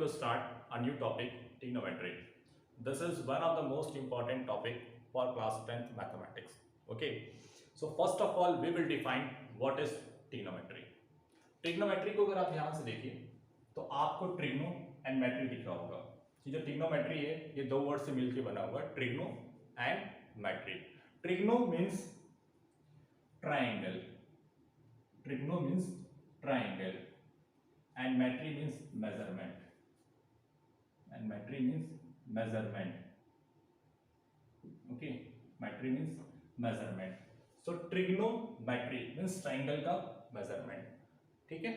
to start a new topic, trigonometry. This is one of the most important topic for class 10th mathematics. Okay. So first of all, we will define what is trigonometry. Trigonometry को अगर आप ध्यान से देखिए तो आपको trigno and मैट्री दिख रहा होगा। ये जो ट्रिग्नोमेट्री है ये दो वर्ड से मिलकर बना हुआ है, trigno and metry. Trigno means triangle, trigno means triangle and metry means measurement, and metry means measurement. Okay, metry means measurement. So trigonometry means triangle का measurement. ठीक है.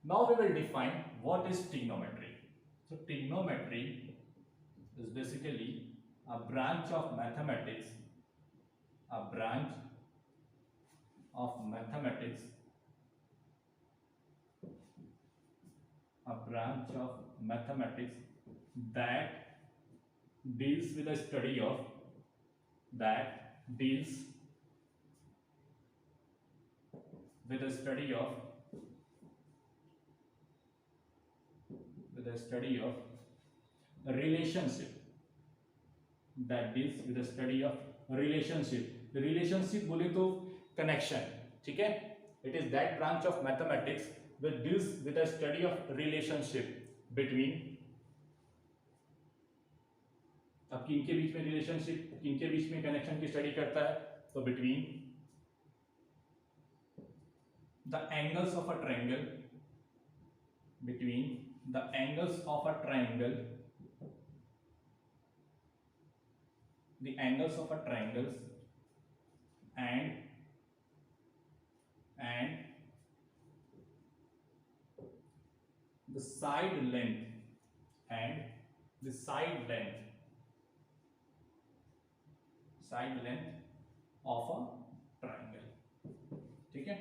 Now we will define what is trigonometry. So trigonometry is basically a branch of mathematics, a branch of mathematics, a branch of mathematics that deals with the study of relationship, that deals with the study of relationship बोले तो connection. ठीक है. It is that branch of mathematics that deals with the study of relationship between, अब किनके बीच में relationship, किनके बीच में connection की स्टडी करता है, तो between the angles of a triangle, between the angles of a triangle, the angles of a triangles and the side length of a triangle. ठीक है,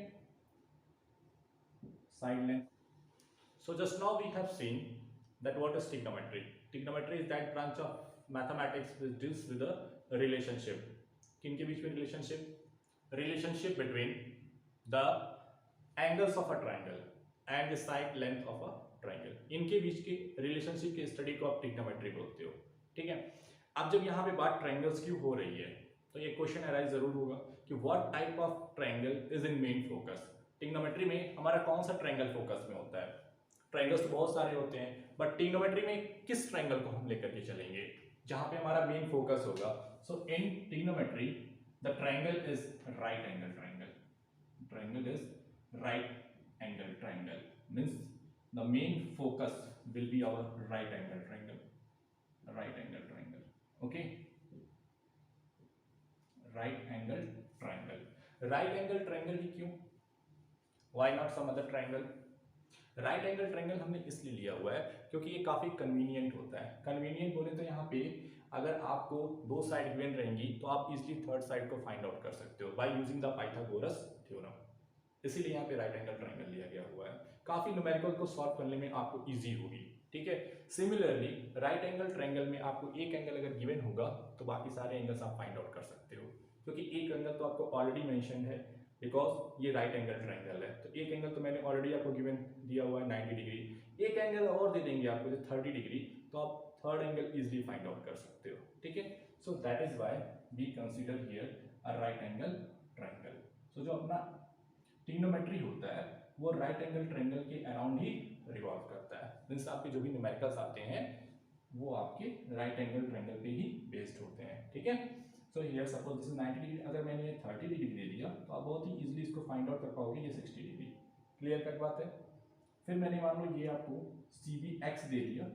side length. So just now we have seen that what is trigonometry. Trigonometry is that branch of mathematics which deals with the relationship. किनके बीच में relationship between the angles of a triangle and the side length of a triangle, इनके बीच के relationship की study को आप trigonometry बोलते हो. ठीक है. अब जब यहाँ पे बात ट्राइंगल्स की हो रही है तो ये क्वेश्चन अराइज जरूर होगा कि what type of triangle is in main focus. Trigonometry में हमारा कौन सा ट्राइंगल फोकस में होता है. ट्राइंगल्स तो बहुत सारे होते हैं बट ट्रिग्नोमेट्री में किस ट्राइंगल को हम लेकर के चलेंगे जहां पे हमारा मेन फोकस होगा. So in trigonometry the triangle is right angle triangle. Triangle is right angle triangle means the main focus will be our right angle triangle. Okay, right angle triangle ही क्यों, why not some other triangle. Right angle triangle हमने इसलिए लिया हुआ है क्योंकि ये काफी convenient होता है. कन्वीनियंट बोले तो यहाँ पे अगर आपको दो साइड गिवन रहेंगी तो आप इजिली थर्ड साइड को फाइंड आउट कर सकते हो by using the Pythagoras theorem. इसीलिए यहाँ पे राइट एंगल ट्रायंगल लिया गया हुआ है. काफी न्यूमेरिकल को सॉल्व करने में आपको इजी होगी. ठीक है. सिमिलरली राइट एंगल ट्रायंगल में आपको एक एंगल अगर गिवन होगा तो बाकी सारे एंगल्स आप फाइंड आउट कर सकते हो क्योंकि एक एंगल तो आपको ऑलरेडी मेंशन है बिकॉज ये राइट एंगल ट्रायंगल है. तो एक एंगल तो मैंने ऑलरेडी आपको गिवन दिया हुआ है 90 डिग्री. एक एंगल और दे देंगे आपको जो 30 डिग्री, तो आप third angle easily find out कर सकते हो. ठीक है. So that is why we consider here a right angle triangle. So जो अपना ट्रिग्नोमेट्री होता है वो राइट एंगल ट्रायंगल के अराउंड ही रिवॉल्व करता है. मींस आपके जो भी न्यूमेरिकल्स आते हैं वो आपके राइट एंगल ट्रायंगल पे ही बेस्ड होते हैं. ठीक है. So here suppose this is 90 degree, अगर मैंने ये 30 डिग्री दे दिया तो आप बहुत ही इजीली इसको फाइंड आउट कर पाओगे ये 60 डिग्री. क्लियर कट बात है. फिर मैंने मान लो ये आपको सी बी एक्स दे दिया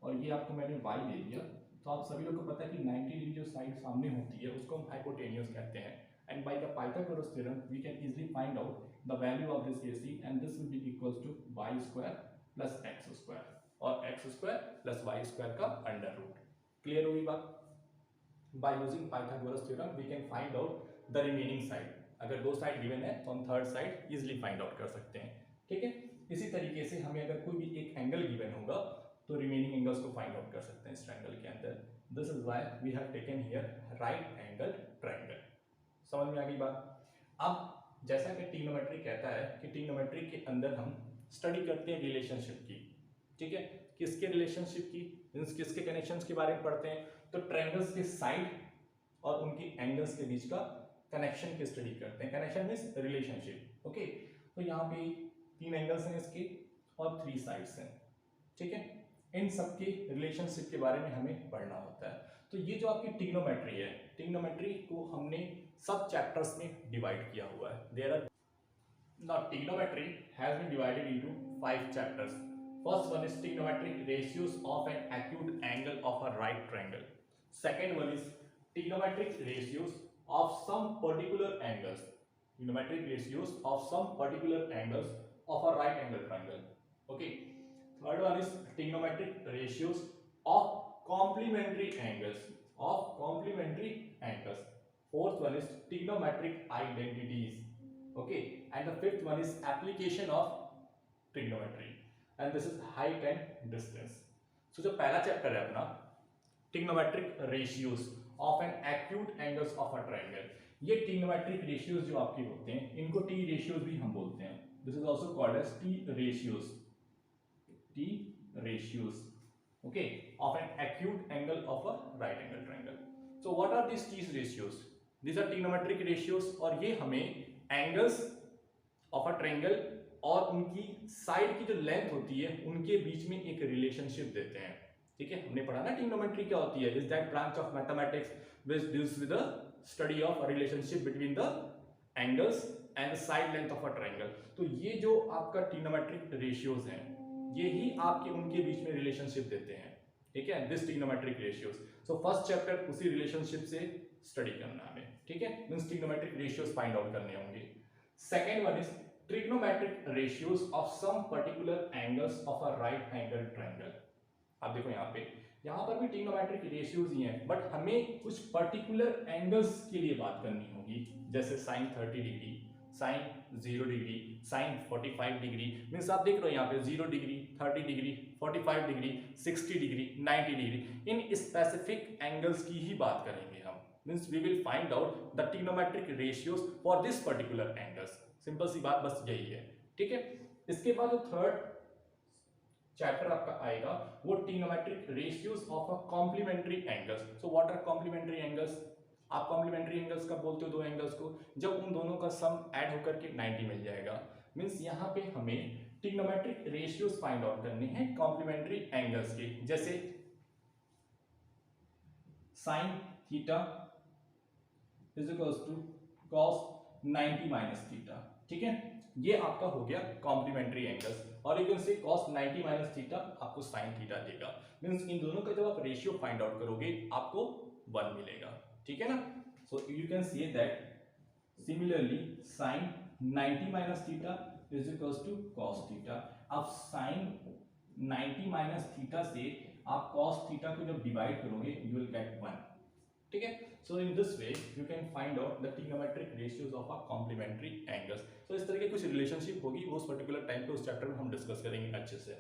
और ये आपको मैंने वाई दे दिया, तो आप सभी लोग को पता है कि 90 डिग्री जो साइड सामने होती है उसको हम हाइपोटेन्यूस कहते हैं. And by the Pythagoras theorem, we can easily find out the value of this AC, and this will be equals to y square plus x square, or x square plus y square का under root. Clear होगी बात. By using Pythagoras theorem, we can find out the remaining side. अगर दो side given है तो हम third side easily find out कर सकते हैं. ठीक है. इसी तरीके से हमें अगर कोई भी एक एंगल गिवन होगा तो रिमेनिंग एंगल्स को फाइंड आउट कर सकते हैं इस ट्रायंगल के अंदर. This is why we have taken here right angle triangle. समझ में आ गई बात. अब जैसा कि ट्रिग्नोमेट्री कहता है कि ट्रिग्नोमेट्री के अंदर हम स्टडी करते हैं रिलेशनशिप की. ठीक है. किसके रिलेशनशिप की, मींस किसके कनेक्शंस के बारे में पढ़ते हैं, तो ट्रायंगल्स के साइड और उनकी एंगल्स के बीच का कनेक्शन की स्टडी करते हैं। Connection means relationship. ओके, तो यहाँ पे 3 एंगल्स हैं इसके और 3 साइड्स हैं, ठीक है। इन सब के रिलेशनशिप के बारे में हमें पढ़ना होता है। तो ये जो आपकी ट्रिग्नोमेट्री है, ट्रिग्नोमेट्री को हमने सब चैप्टर्स में डिवाइड किया हुआ है। There are Now trigonometry has been divided into 5 chapters. First one is trigonometric ratios of an acute angle of a right triangle. Second one is trigonometric ratios of some particular angles. Trigonometric ratios of some particular angles of a right angle triangle. Okay. Third one is trigonometric ratios of complementary angles. Of complementary angles. Fourth one is trigonometric identities. Okay, and the fifth one is application of trigonometry, and this is height and distance. So जो पहला chapter है अपना trigonometric ratios of an acute angles of a triangle, ये trigonometric ratios जो आपके होते हैं इनको T ratios भी हम बोलते हैं. This is also called as T ratios. T ratios, okay, of an acute angle of a right angle triangle. So what are these T ratios? These are trigonometric ratios और ये हमें angles of a triangle और उनकी side की जो length होती है उनके बीच में एक रिलेशनशिप देते हैं, ठीक है। हमने पढ़ा ना ट्रिग्नोमेट्री क्या होती है, is that branch of mathematics which deals with the study of a relationship between the angles and the side length of a triangle. तो ये जो आपका ट्रिग्नोमेट्रिक रेशियोज हैं ये ही आपके उनके बीच में रिलेशनशिप देते हैं, ठीक है, this trigonometric ratios. So first chapter उसी रिलेशनशिप से स्टडी करना है हमें, ठीक है, means trigonometric ratios find out करने होंगे। Second one is trigonometric ratios of some particular angles of a right angle triangle. आप देखो यहाँ पर भी ट्रिग्नोमेट्रिक रेशियोज ही हैं, बट हमें कुछ पर्टिकुलर एंगल्स के लिए बात करनी होगी, जैसे sin 30 degree, sin 0 degree, sin 45 degree. Means आप देख रहे हो यहाँ पे 0 degree, 30 degree, 45 degree, 60 degree, 90 degree, in specific angles की ही बात करेंगे हम। Means we will find out the trigonometric ratios for this particular angles. Simple सी बात बस यही है, ठीक है। इसके बाद जो थर्ड चैप्टर आपका आएगा वो trigonometric ratios of a complementary angles. So what are complementary angles? आप कॉम्प्लीमेंट्री एंगल्स का बोलते हो दो एंगल्स को जब उन दोनों का सम ऐड होकर के 90 मिल जाएगा। मींस यहाँ पे हमें ट्रिग्नोमेट्रिक रेशियोज फाइंड आउट करने हैं कॉम्प्लीमेंट्री एंगल्स के, जैसे sin theta is equals to cos 90 minus theta, ठीक है। ये आपका हो गया कॉम्प्लीमेंट्री एंगल्स और you can say cos 90 minus theta आपको sin थीटा देगा। मींस इन दोनों का जब आप रेशियो फाइंड आउट करोगे आपको 1 मिलेगा, ठीक है ना। So you can say that similarly sin 90 minus theta is equals to cos theta. अब sin 90 माइनस थीटा से आप cos थीटा को जब डिवाइड करोगे यू विल गेट 1, ठीक है। So in this way you can find out the trigonometric ratios of a complementary angles. So इस तरह की कुछ रिलेशनशिप होगी वो उस पर्टिकुलर टाइम पे उस चैप्टर में हम डिस्कस करेंगे अच्छे से।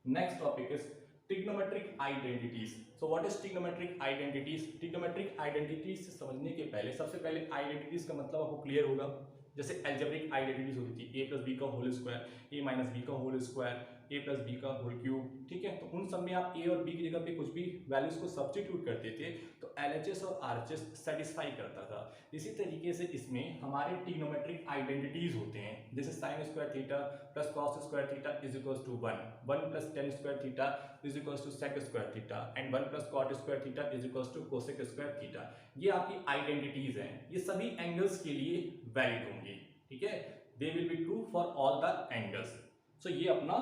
Next topic is trigonometric identities. So what is trigonometric identities? Trigonometric identities से समझने के पहले सबसे पहले आइडेंटिटीज का मतलब आपको क्लियर होगा। जैसे अलजेब्रिक आइडेंटिटीज होती थी a प्लस बी का whole square, a minus B का whole square, a plus B का होल क्यूब, ठीक है। तो उन सब में आप a और b की जगह पे कुछ भी वैल्यूज को सब्स्टिट्यूट करते थे तो LHS और RHS सेटिस्फाई करता था। इसी तरीके से इसमें हमारे ट्रिग्नोमेट्रिक आइडेंटिटीज होते हैं, जैसे sine square theta plus cos square theta is equals to 1, 1 plus tan square theta is equals to sec square theta and 1 plus cot square theta is equals to cosec square theta. ये आपकी identities हैं, ये सभी angles के लिए valid होंगी, ठीक है। They will be true for all the angles. So ये अपना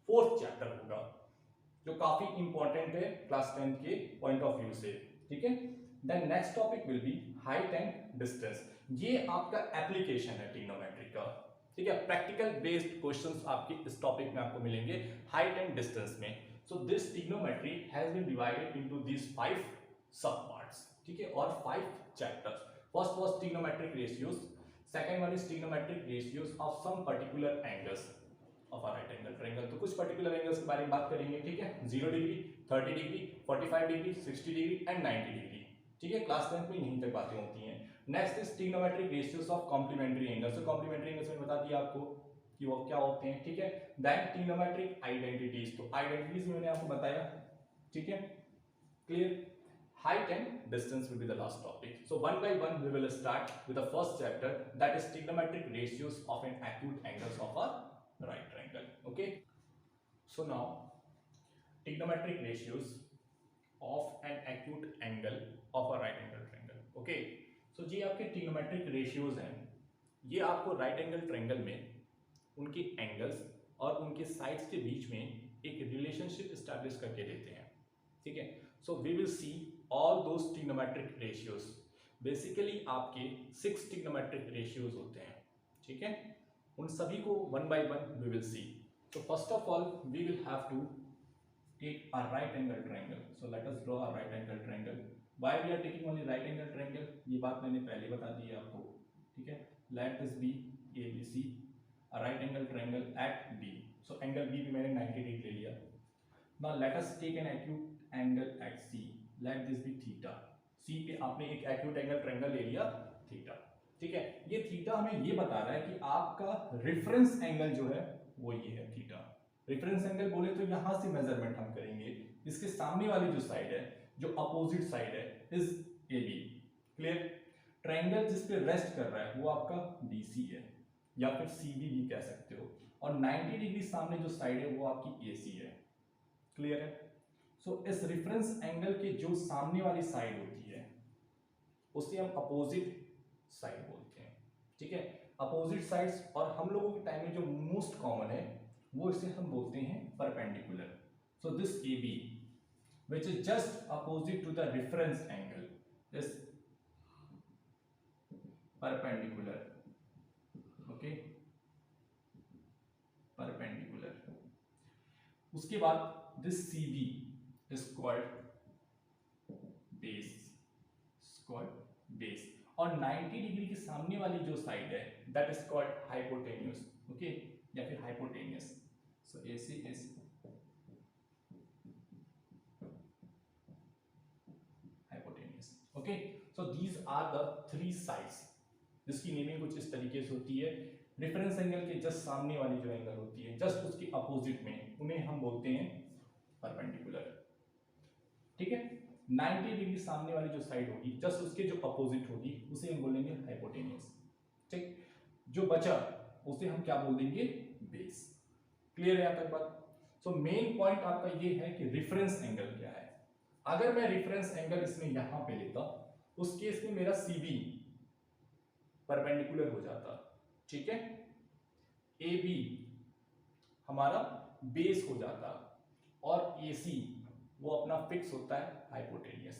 फोर्थ चैप्टर होगा जो काफी इंपॉर्टेंट है क्लास 10 के पॉइंट ऑफ व्यू से, ठीक है। Then next topic will be height and distance. ये आपका एप्लीकेशन है ट्रिग्नोमेट्री का, ठीक है। प्रैक्टिकल बेस्ड क्वेश्चंस आपके इस टॉपिक में आपको मिलेंगे हाइट एंड डिस्टेंस में। So this trigonometry has been divided into this 5 sub parts, ठीक है, और 5 chapters. First was trigonometric ratios, second one is trigonometric ratios of some particular angles of a right angle triangle. तो कुछ particular angles के बारे में बात करेंगे, ठीक है। 0 degree, 30 degree, 45 degree, 60 degree and 90 degree, ठीक है। क्लास 10 में यहीं तक बातें होती हैं। Next is trigonometric ratios of complementary angles. तो कॉम्प्लीमेंट्री एंगल्स मैंने बता दिया आपको, कि वो क्या होते हैं, ठीक है। देन ट्रिग्नोमेट्रिक आइडेंटिटीज, तो आइडेंटिटीज मैंने आपको बताया, ठीक है, clear. Height and distance will be the last topic. So one by one we will start with the first chapter, that is trigonometric ratios of an acute angles of a right triangle. Okay. So now trigonometric ratios of an acute angle of a right angle triangle. Okay. So जी आपके trigonometric ratios हैं, ये आपको right angle triangle में उनके angles और उनके sides के बीच में एक रिलेशनशिप एस्टैब्लिश करके देते हैं, ठीक है। So we will see all those trigonometric ratios. Basically आपके 6 ट्रिग्नोमेट्रिक रेशियोज होते हैं, ठीक है। उन सभी को one by one we will see. So first of all we will have to take a right angle triangle. So let us draw a right angle triangle. Why we are taking only right angle triangle, ये बात मैंने पहले बता दी है आपको, ठीक है। Let this be ABC, a right angle triangle at B. So angle B भी मैंने 90 डिग्री ले लिया। Now let us take an acute angle at C. Let this be theta. C पे आपने एक acute angle triangle ले लिया theta, ठीक है। ये theta हमें ये बता रहा है कि आपका reference angle जो है वो ये है theta। reference angle बोले तो यहाँ से मेजरमेंट हम करेंगे, इसके सामने वाली जो साइड है, जो अपोजिट साइड है, इज AB। क्लियर। ट्रायंगल जिस पे रेस्ट कर रहा है वो आपका BC है या फिर CB भी कह सकते हो, और 90 डिग्री सामने जो साइड है वो आपकी AC है। क्लियर है। सो इस रेफरेंस एंगल के जो सामने वाली साइड होती है उसे हम अपोजिट साइड बोलते हैं, ठीक है। अपोजिट साइड्स, और हम लोगों के टाइम में जो मोस्ट कॉमन है वो इसे हम बोलते हैं perpendicular. So this AB which is just opposite to the reference angle is perpendicular. Okay, perpendicular. उसके बाद this CB is called base, base, और 90 डिग्री के सामने वाली जो साइड है that is called hypotenuse. Okay, या फिर hypotenuse. So AC is hypotenuse. Okay, so these are the three sides जिसकी नेमिंग कुछ इस तरीके से होती है। रेफरेंस एंगल के जस्ट सामने वाली जो एंगल होती है, जस्ट उसके अपोजिट में, उन्हें हम बोलते हैं परपेंडिकुलर, ठीक है। 90 डिग्री सामने वाली जो साइड होगी, जस्ट उसके जो अपोजिट होगी, उसे हम बोलेंगे हाइपोटेनियस, ठीक। जो बचा उसे हम क्या बोल देंगे, बेस। क्लियर है यहाँ तक बात। सो मेन पॉइंट आपका ये है कि रेफरेंस एंगल क्या है। अगर मैं रेफरेंस एंगल इसमें यहां पे लेता, उस केस में मेरा CB परपेंडिकुलर हो जाता, ठीक है। AB हमारा बेस हो जाता, और AC वो अपना फिक्स होता है हाइपोटेनियस।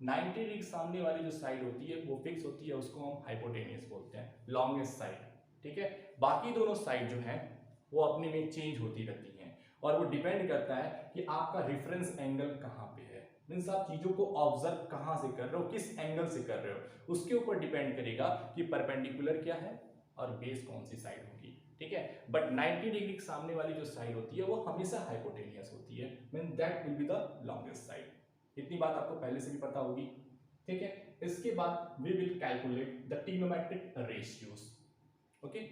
90 डिग्री सामने वाली जो साइड होती है वो फिक्स होती है, उसको हम हाइपोटेनियस बोलते हैं, लॉन्गेस्ट साइड, ठीक है। बाकी दोनों साइड जो हैं वो अपने में चेंज होती रहती हैं, और वो डिपेंड करता है कि आपका रेफरेंस एंगल कहाँ पे है, मींस आप चीजों को ऑब्जर्व कहाँ से कर रहे हो, किस एंगल से कर रहे हो, उसके ऊपर डिपेंड करेगा कि परपेंडिकुलर क्या है और बेस कौन सी साइड होगी, ठीक है। बट 90 डिग्री के सामने वाली जो साइड होती है वो हमेशा हाइपोटेनियस होती है, mean that will be the longest side. इतनी बात आपको पहले से भी पता होगी, ठीक है। इसके बाद we will calculate the trigonometric ratios. Okay,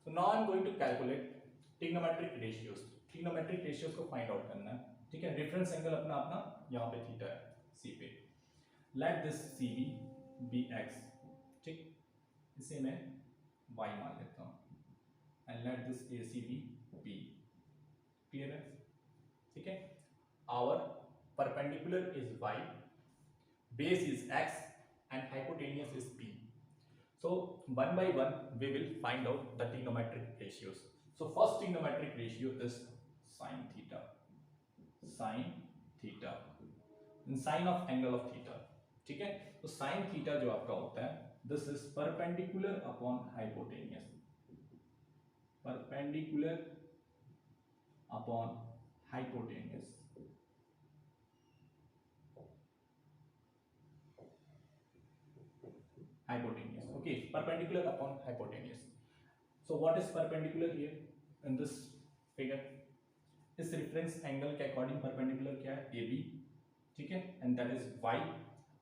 so now I am going to calculate trigonometric ratios. Trigonometric ratios को फाइंड आउट करना है, ठीक है। रेफरेंस एंगल अपना अपना यहाँ पे थीटा है C पे। Let this CB be x, ठीक, इसे मैं y मान लेता हूँ, and let this AC be B। Clear है, ठीक है। Our perpendicular is y, base is x, and hypotenuse is B. So one by one we will find out the trigonometric ratios. So first trigonometric ratio is sin theta. Sin theta, in sine of angle of theta, ठीक है। तो sin theta जो आपका होता है, this is perpendicular upon hypotenuse, perpendicular upon hypotenuse, hypotenuse, okay, perpendicular upon hypotenuse. So what is perpendicular here in this figure? इस reference angle के according perpendicular क्या है, AB, ठीक है, and that is y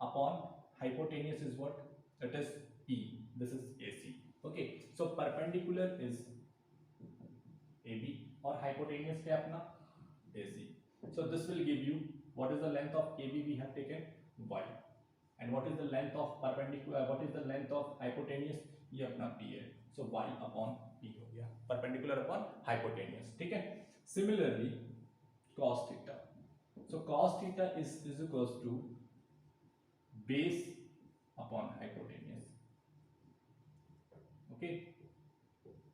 upon hypotenuse is what, that is P, this is AC। Okay, so perpendicular is AB और hypotenuse क्या है अपना AC. So this will give you what is the length of AB we have taken y, and what is the length of perpendicular, what is the length of hypotenuse, ये अपना P है. So y upon P हो गया, perpendicular upon hypotenuse. ठीक है. Similarly cos theta. So cos theta is equals to base upon hypotenuse. Okay,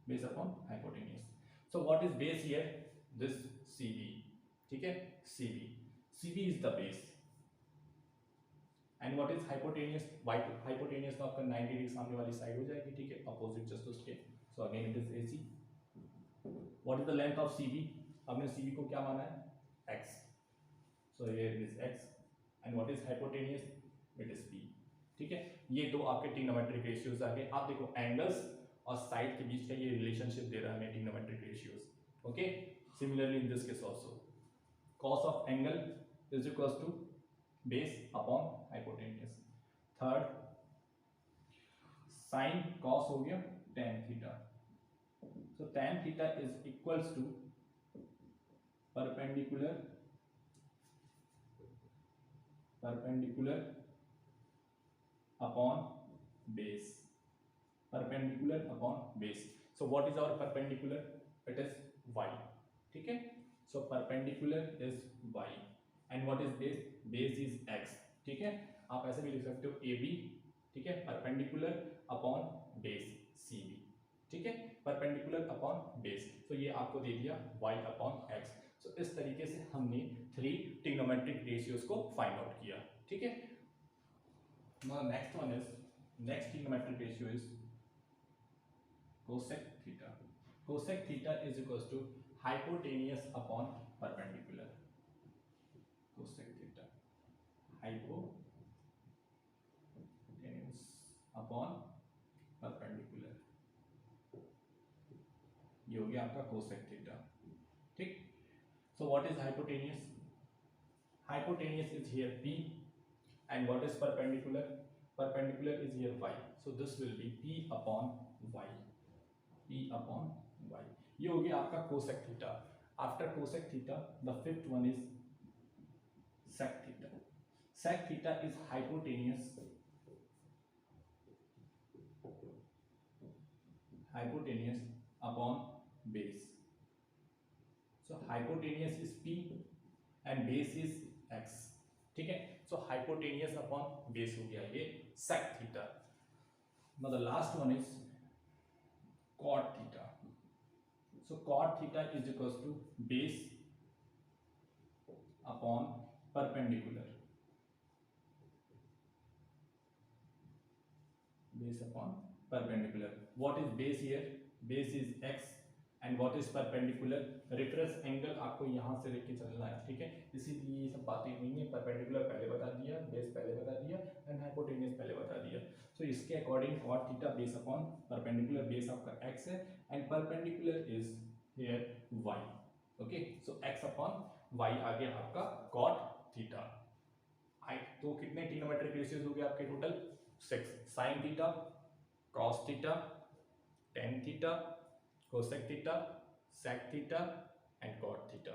base upon hypotenuse. So what is base here? This CB. ठीक है, CB. CB is the base. And what is hypotenuse? Hypotenuse तो आपका 90 degree सामने वाली side हो जाएगी. ठीक है, अपोजिट जस्ट उसके. So again it is AC. What is the length of CB? हमने CB को क्या माना है? X. So here it is X. And what is hypotenuse? It is P. ठीक है, ये दो आपके ट्रिग्नोमेट्रिक रेशियोज आ गए. आप देखो एंगल्स और साइड के बीच का ये रिलेशनशिप दे रहा है trigonometric ratios. Okay, similarly in this case also cos of angle is equals to base upon hypotenuse. Third sin cos हो गया tan theta. So tan theta is equals to perpendicular upon base. Perpendicular upon base. So what is our perpendicular? It is y. ठीक है, so perpendicular is y and what is base? Base is x. ठीक है, आप ऐसे भी लिख सकते हो AB. ठीक है, perpendicular upon base CB. ठीक है, perpendicular upon base. तो ये आपको दे दिया y upon x. So इस तरीके से हमने 3 ट्रिग्नोमेट्रिक रेशियोज को फाइंड आउट किया. ठीक है, now next one is, next trigonometric ratio is cosec theta. Cosec theta is equals to hypotenuse upon perpendicular. Cosec theta, hypotenuse upon perpendicular. ये हो गया आपका cosec theta. ठीक. So what is hypotenuse? Hypotenuse is here P, and what is perpendicular? Perpendicular is here y. So this will be P upon y. P upon y. ये हो गया आपका cosec theta. After cosec theta, the fifth one is sec theta. Sec theta is hypotenuse upon base. So hypotenuse is P and base is x. ठीक है, so hypotenuse upon base हो गया ये sec theta. Now the last one is cot theta. So cot theta is equals to base upon perpendicular. Base upon perpendicular. What is base here? Base is x and what is perpendicular? Reference angle आपको यहाँ से लेके चलना है. ठीक है, इसीलिए ये सब बातें हुई हैं. परपेंडिकुलर पहले बता दिया, बेस पहले बता दिया एंड हाइपोटेन्यूज पहले बता दिया. सो इसके according cot theta base upon perpendicular, base आपका x है and perpendicular is here y. Okay, so x upon y आ गया आपका cot थीटा. तो कितने ट्रिग्नोमेट्रिक रेशियोज हो गए आपके total? 6. sin theta, cos theta, tan theta, cosec theta, sec theta and cot theta.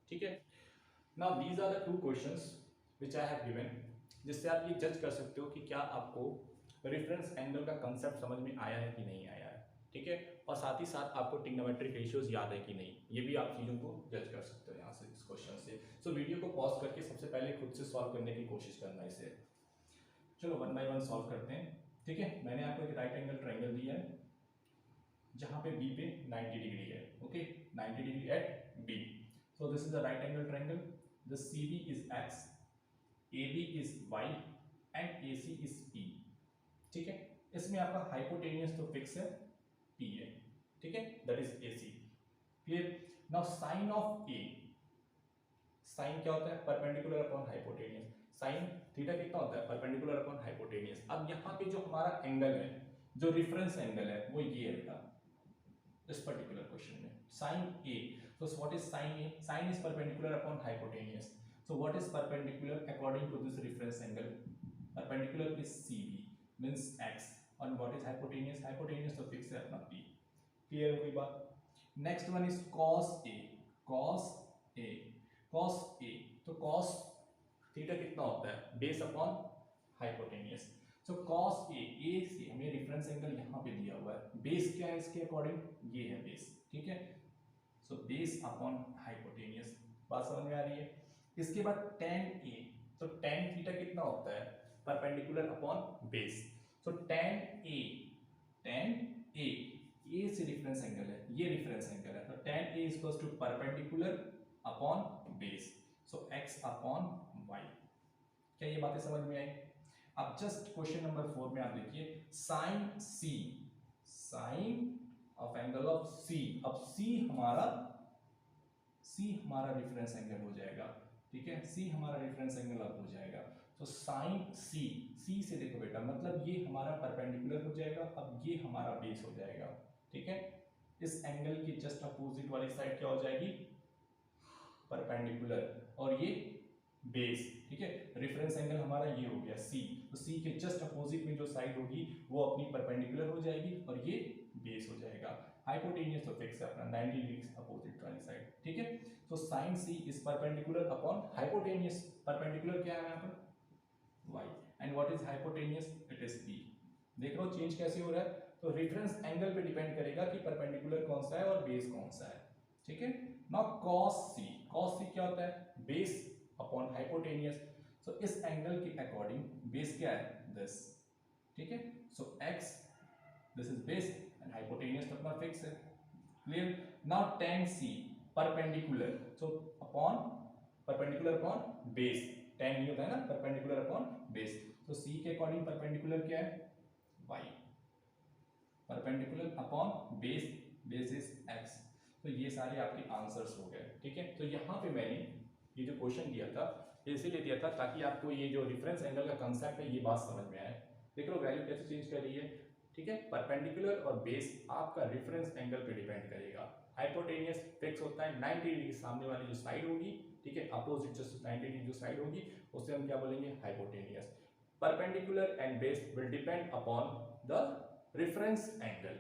ठीक है, now these are the 2 questions which I have given, जिससे आप ये जज कर सकते हो कि क्या आपको रेफरेंस एंगल का कंसेप्ट समझ में आया है कि नहीं आया है. ठीक है, और साथ ही साथ आपको ट्रिग्नोमेट्रिक रेशियोज याद है कि नहीं, ये भी आप चीज़ों को जज कर सकते हो यहाँ से इस क्वेश्चन से. सो वीडियो को पॉज करके सबसे पहले खुद से सॉल्व करने की कोशिश करना इसे. चलो 1 बाय 1 सॉल्व करते हैं. ठीक है, मैंने आपको एक राइट एंगल ट्रायंगल दिया है जहाँ पे B पे 90 डिग्री है. Okay, 90 degree at B. So this is a right angle triangle. This CB is X, AB is Y and AC is P. ठीक है, इसमें आपका हाइपोटेनियस तो फिक्स है, P है. ठीक है, that is AC. Clear? Now sine of A, sine क्या होता है? Perpendicular upon hypotenuse. Sine theta कितना होता है? Perpendicular upon hypotenuse. अब यहाँ पे जो हमारा एंगल है, जो रेफरेंस एंगल है, वो ये है बेटा इस पर्टिकुलर क्वेश्चन में, sin A. So what is sin A? Sin is perpendicular upon hypotenuse. So what is perpendicular according to this reference angle? Perpendicular is CB, means x, और व्हाट इज हाइपोटेनियस, हाइपोटेनियस तो fix है अपना p। Clear हो गई बात। Next one is cos a, cos a, cos a, तो cos theta कितना होता है, base upon hypotenuse. So cos a, a से हमें रेफरेंस एंगल यहाँ पे दिया हुआ है, बेस क्या है इसके अकॉर्डिंग, ये है बेस, ठीक है। सो बेस अपॉन हाइपोटेनियस, बात समझ में आ रही है। इसके बाद tan a, तो tan थीटा कितना होता है, perpendicular upon base. So tan a, tan a, a से रेफरेंस एंगल है, ये रेफरेंस एंगल है, तो tan a equals to perpendicular upon base, so x upon y। क्या ये बातें समझ में आई। अब जस्ट क्वेश्चन नंबर 4 में आप देखिए sine c, sine of angle of c। अब c हमारा रेफरेंस एंगल हो जाएगा, ठीक है, c हमारा रेफरेंस एंगल अब हो जाएगा। तो साइन c से देखो बेटा, मतलब ये हमारा परपेंडिकुलर हो जाएगा, अब ये हमारा बेस हो जाएगा, ठीक है। इस एंगल की जस्ट अपोजिट वाली साइड क्या हो जाएगी, परपेंडिकुलर, और ये बेस, ठीक है। रेफरेंस एंगल हमारा ये हो गया c, तो c के जस्ट अपोजिट में जो साइड होगी वो अपनी परपेंडिकुलर हो जाएगी और ये बेस हो जाएगा। हाइपोटेनियस तो फिक्स है अपना 90 डिग्री अपोजिट वाली साइड, ठीक है। तो sine c is perpendicular upon hypotenuse, perpendicular क्या है यहाँ पर y, and what is hypotenuse, it is p। देख लो चेंज कैसे हो रहा है, तो रेफरेंस एंगल पे डिपेंड करेगा कि परपेंडिकुलर कौन सा है और बेस कौन सा है, ठीक है। नाउ cos c क्या होता है, बेस अपॉन हाइपोटेनियस। सो इस एंगल के अकॉर्डिंग बेस क्या है, दिस, ठीक है। सो x this is base and hypotenuse तो अपना फिक्स है, clear. Now tan c perpendicular, so upon perpendicular upon base, tan ये होता है ना परपेंडिकुलर अपॉन बेस, तो c के अकॉर्डिंग परपेंडिकुलर क्या है, y, perpendicular upon base, base is x। तो ये सारे आपके आंसर्स हो गए, ठीक है। तो यहाँ पे मैंने ये जो क्वेश्चन दिया था इसीलिए दिया था ताकि आपको ये जो रेफरेंस एंगल का कंसेप्ट है ये बात समझ में आए। देख लो वैल्यू कैसे चेंज कर रही है, ठीक है। परपेंडिकुलर और बेस आपका रेफरेंस एंगल पे डिपेंड करेगा। हाइपोटेनियस फिक्स होता है 90 डिग्री के सामने वाली जो साइड होगी, ठीक है, अपोजिट जो 90 डिग्री जो साइड होगी उससे हम क्या बोलेंगे, hypotenuse. Perpendicular and base will depend upon the reference angle.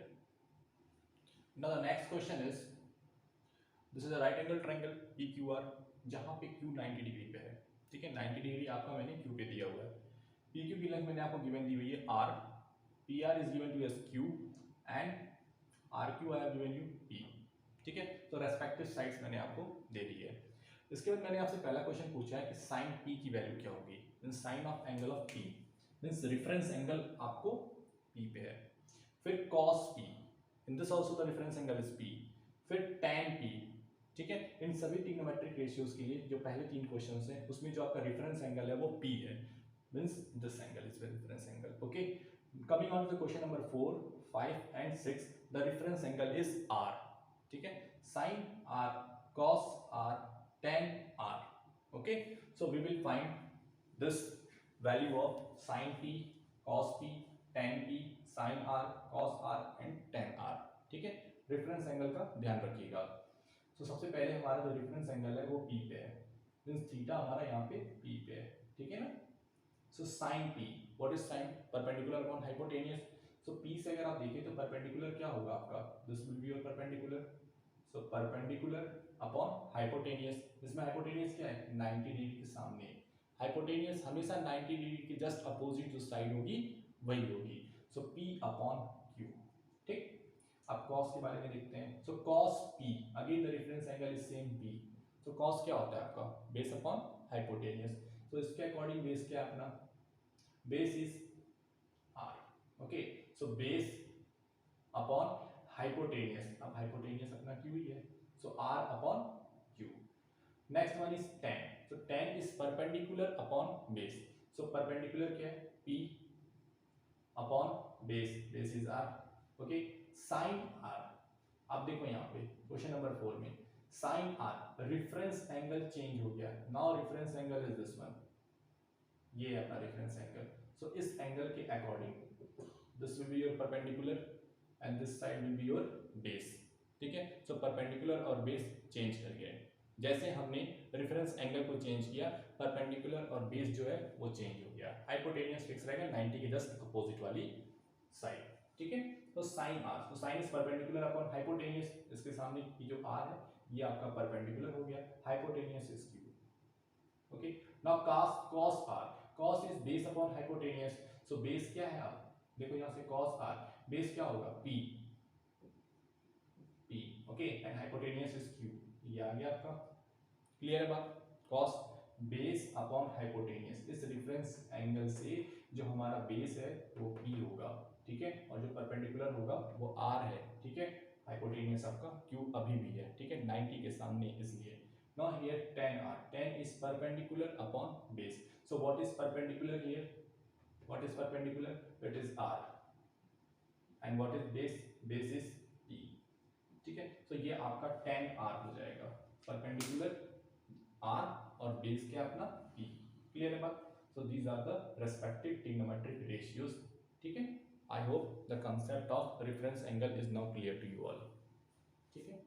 Now the next question is, this is a right angle triangle PQR, जहाँ पे Q 90 डिग्री पे है, ठीक है, 90 डिग्री आपका मैंने Q पे दिया हुआ है। PQ की लेंथ मैंने आपको गिवन दी हुई है R, PR is given to as Q and RQ I have given you P, ठीक है। तो रेस्पेक्टिव साइड्स मैंने आपको दे दी है। इसके बाद मैंने आपसे पहला क्वेश्चन पूछा है कि साइन P की वैल्यू क्या होगी, sine of angle of P means reference angle आपको P पे है। फिर cos p, in this also the reference angle is p। फिर tan p, ठीक है। इन सभी ट्रिग्नोमेट्रिक रेशियोज के लिए जो पहले 3 क्वेश्चंस हैं उसमें जो आपका रेफरेंस एंगल है वो p है, means this angle is the reference angle, okay. Coming on to the question number 4, 5 and 6, the reference angle is r, ठीक है। sin r, cos r, tan r, okay. So we will find this value of sin p, cos p, tan p, sin r, cos r and tan r, ठीक है। Reference angle का ध्यान रखिएगा। तो सबसे पहले हमारा जो रेफरेंस एंगल है वो P पे है, मींस थीटा हमारा यहाँ पे P पे है, ठीक है ना। सो sin P, what is sin, perpendicular upon hypotenuse. So P से अगर आप देखें तो परपेंडिकुलर क्या होगा आपका, this will be your perpendicular, so perpendicular upon hypotenuse. इसमें हाइपोटेनियस क्या है, 90 डिग्री के सामने। हाइपोटेनियस हमेशा 90 डिग्री के जस्ट अपोजिट जो साइड होगी वही होगी, सो P अपॉन Q, ठीक। अब cos के बारे में देखते हैं। सो cos P, again the reference angle is same P। So cos क्या होता है आपका, बेस अपॉन हाइपोटेनियस। सो इसके अकॉर्डिंग बेस क्या है अपना, base is R, okay. So base upon hypotenuse, अब हाइपोटेनियस अपना Q ही है, so R upon Q। Next one is tan, so tan is perpendicular upon base. So perpendicular क्या है, P upon base, base is R, okay. Sine R, अब देखो यहाँ पे क्वेश्चन नंबर 4 में sine R, reference angle change हो गया, now reference angle is this one, ये है अपना रेफरेंस एंगल। सो इस एंगल के according this will be your perpendicular and this side will be your base, ठीक है। सो परपेंडिकुलर और बेस चेंज कर गए, जैसे हमने रेफरेंस एंगल को चेंज किया परपेंडिकुलर और बेस जो है वो चेंज हो गया। हाइपोटेनियस फिक्स रहेगा 90 के जस्ट अपोजिट वाली साइड, ठीक है। तो साइन आर, तो sine is perpendicular upon hypotenuse, इसके सामने की जो आर है ये आपका परपेंडिकुलर हो गया, hypotenuse is Q, okay. Now cos r, cos is base upon hypotenuse, so base क्या है, आप देखो यहां से cos r बेस क्या होगा p, okay, and hypotenuse is q, ये आ गया आपका, क्लियर है बात। cos बेस अपॉन हाइपोटेनियस, इस रेफरेंस एंगल से जो हमारा बेस है वो p होगा, ठीक है, और जो परपेंडिकुलर होगा वो r है, ठीक है। हाइपोटेनियस आपका q अभी भी है, ठीक है, 90 के सामने, इसलिए now here tan r, tan is perpendicular upon base, so what is perpendicular here, what is perpendicular, it is r, and what is base, base is p, ठीक है। तो ये आपका tan r हो जाएगा, परपेंडिकुलर r और base क्या अपना p, क्लियर है बात। So these are the respective trigonometric ratios, ठीक है। I hope the concept of reference angle is now clear to you all, ठीक है।